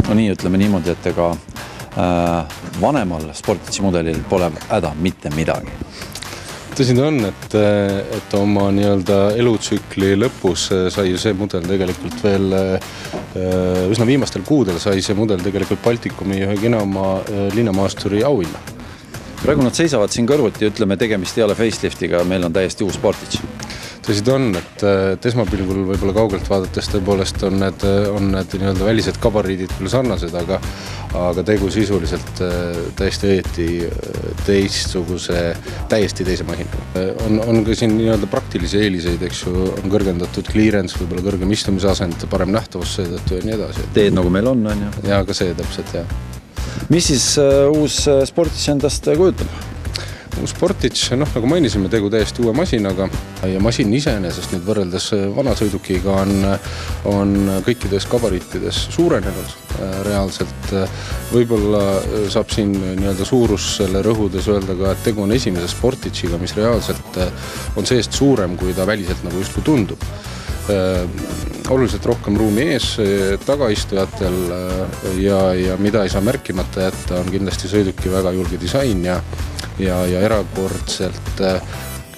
no nii ütleme niimoodi, et ega vanemal Sportici mudelil pole häda mitte midagi. Tõsi ta on, et oma nii-öelda elutsükli lõpus sai see mudel tegelikult veel üsna viimastel kuudel sai see mudel tegelikult Baltikumi ühe kinoma linnamaasturi auhinna. Praegu nad seisavad siin kõrvuti, ütleme tegemist ei ole faceliftiga, meil on täiesti uus Sportici. Tõsi ta on, et esmapilgul võib-olla kaugelt vaadates tõepoolest on need nii-öelda välised gabariidid küll sarnased, aga tegu sisuliselt täiesti õieti täiesti teise mahinaga. On ka siin nii-öelda praktilisi eeliseid, eks ju, on kõrgendatud clearance, võib-olla kõrgem istumisasend, parem nähtavus seetõttu ja nii edasi. Teed nagu meil on, on ju? Ja ka see täpselt, jah. Mis siis uus Sportici endast kujutab? Sportici, nagu mainisime, tegu täiesti uue masinaga ja masin iseenesest nüüd võrreldes vanasõidukiga on kõikides gabariitides suurenenud reaalselt. Võib-olla saab siin nii-öelda suurusele rõhudes öelda ka, et tegu on esimese Sporticiga, mis reaalselt on seest suurem, kui ta väliselt nagu justkui tundub. Oluliselt rohkem ruumi ees tagaistujatel ja mida ei saa märkimata jätta, on kindlasti sõiduki väga julge disain ja erakordselt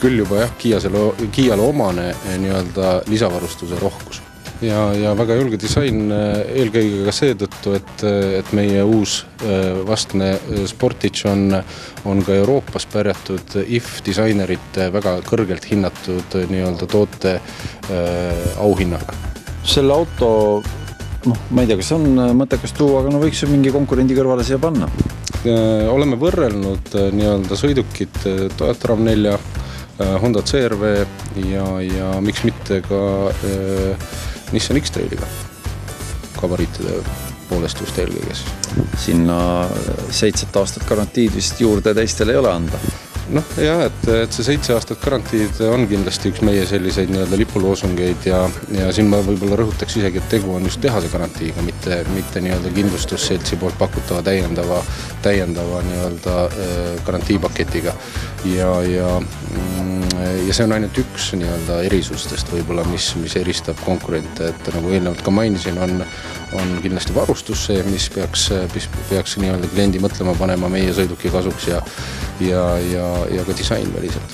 küll juba Kiiale omane nii-öelda lisavarustuse rohkus. Ja väga julge disain eelkõige ka seetõttu, et meie uus vastne Sportici on ka Euroopas pärjatud IF disainerite väga kõrgelt hinnatud nii-öelda toote auhinnaga. Selle auto, ma ei tea, kas on mõttekas tuua, aga võiks ju mingi konkurendi kõrvale siia panna. Oleme võrrelnud nii-öelda sõidukit Toyota RAV4, Honda CR-V ja miks mitte ka Nissan X-Trailiga gabariitide poolest just eelkõiges. Sinna 7 aastat garantiid vist juurde teistel ei ole anda. Jah, et see 7 aastat garantiid on kindlasti üks meie selliseid nii-öelda lipuloosungeid ja siin ma võib-olla rõhutaks isegi, et tegu on just tehase garantiiga, mitte nii-öelda kindlustusseltsi poolt pakutava täiendava nii-öelda garantiipaketiga ja see on ainult üks nii-öelda erisustest võib-olla, mis eristab konkurente, et nagu eelnevalt ka mainisin, on kindlasti varustus see, mis peaks nii-öelda kliendi mõtlema panema meie sõiduki kasuks ja ka disain väliselt.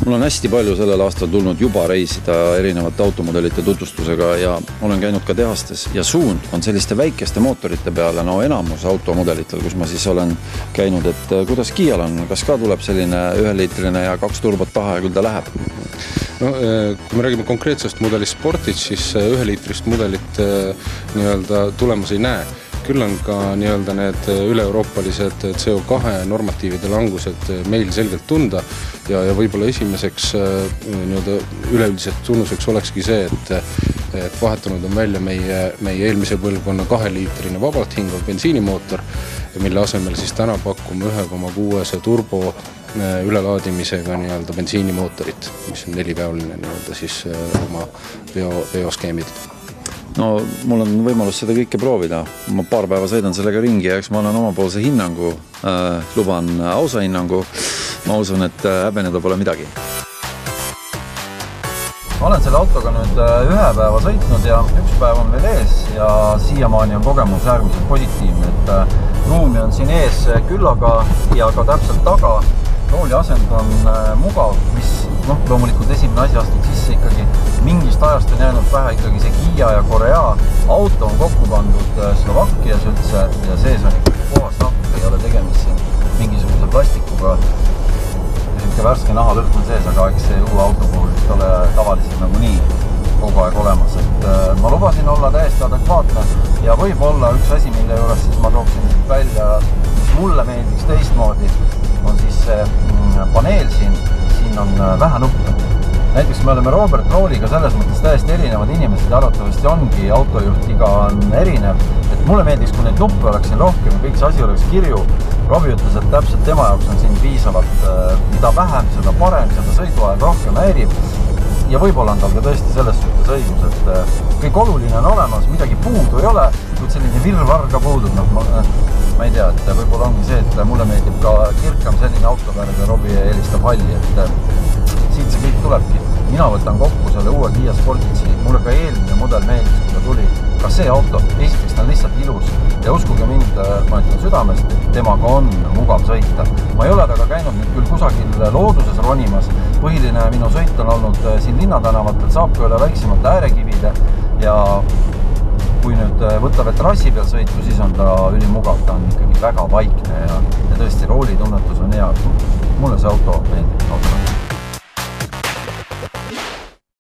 Mul on hästi palju sellel aastal tulnud juba reisida erinevate automodelite tutvustusega ja olen käinud ka tehastes ja suund on selliste väikeste mootorite peale, enamus automodelitel, kus ma siis olen käinud, et kuidas Kiial on, kas ka tuleb selline 1-liitrine ja 2 turbot taha ja küll ta läheb? Kui me räägime konkreetsest mudelist Sportici, siis 1-liitrist mudelit nii-öelda tulemas ei näe. Küll on ka nii-öelda need üle-euroopalised CO2 normatiivide langused meil selgelt tunda ja võib-olla esimeseks nii-öelda üleüldiselt tunnuseks olekski see, et vahetanud on välja meie eelmise põlvkonna 2-liitrine vabalt hingav bensiinimootor, mille asemel siis täna pakume 1,6 turbo ülelaadimisega nii-öelda bensiinimootorit, mis on 4-peoline nii-öelda siis oma bioskeemid. Mul on võimalus seda kõike proovida. Ma paar päeva sõidan sellega ringi ja eks ma annan omapoolse hinnangu, luban ausa hinnangu. Ma usun, et häbeneda pole midagi. Ma olen selle autoga nüüd 1 päeva sõitnud ja 1 päev on veel ees ja siiamaani on kogemus äärmiselt positiivne, et ruumi on siin ees küllaga ja ka täpselt taga. Rooli asend on mugav, mis loomulikult esimene asi astud sisse ikkagi mingist ajast on jäänud pähe ikkagi see Kiia ja Korea. Auto on kokku pandud Slovakkias üldse ja sees on ikkagi puhas nahk, ei ole tegemist siin mingisuguse plastikuga. Niisugune värske nahalõhn on sees, aga eks see uue auto puhul ei ole tavaliselt nagu nii kogu aeg olemas. Et ma lubasin olla täiesti adekvaatne ja võib-olla üks asi, mille juures siis ma tooksin välja, mis mulle meeldiks teistmoodi, on siis see paneel siin on vähe nuppe. Näiteks me oleme Robert Rooliga selles mõttes täiesti erinevad inimesed ja arvatavasti ongi autojuhtiga on erinev. Et mulle meeldiks, kui neid nuppe oleks siin rohkem ja kõik see asi oleks kirju. Robbie ütles, et täpselt tema jaoks on siin piisavalt, mida vähem, seda parem, seda sõiduaeg rohkem häirib. Ja võib-olla on tal ka tõesti selles suhtes õigus, et kõik oluline on olemas, midagi puudu ei ole, kuid selline virvarga puudub. Ma ei tea, et võib-olla ongi see, et mulle meeldib ka kirkam selline auto peale, kui Robbie eelistab halli, et siit see kõik tulebki. mina võtan kokku selle uue Kia Sportitsi, mulle ka eelmine mudel meeldis, kui ta tuli, ka see auto, esiteks ta on lihtsalt ilus ja uskuge mind, ma ütlen südamest, temaga on mugav sõita. Ma ei ole taga käinud nüüd küll kusagil looduses ronimas, põhiline minu sõit on olnud siin linnatänavatel, saab ka üle väiksemate äärekivide ja kui nüüd võtta veel trassi peal sõitu, siis on ta ülimugav, ta on ikkagi väga vaikne ja tõesti roolitunnetus on hea. Mulle see auto meeldib.